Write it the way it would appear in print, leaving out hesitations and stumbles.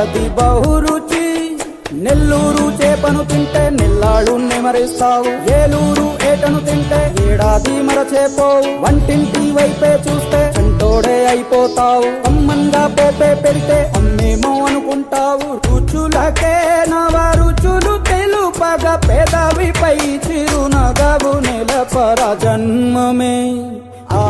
అది బహురుచి. నెల్లూరు చేపను తింటే నెల్లాళ్ళు నెమరిస్తావు, ఏలూరు ఏటను తింటే ఏడాది మరచేపోవు. వంటింటి వైపే చూస్తే చెంటోడే అయిపోతావు, అమ్మంగా పోపే పెడితే అమ్మేమో అనుకుంటావు. రుచులకే నవ రుచులు తెలుపగ పెదవిపై చిరునగవు నెలపర జన్మమే. ఆ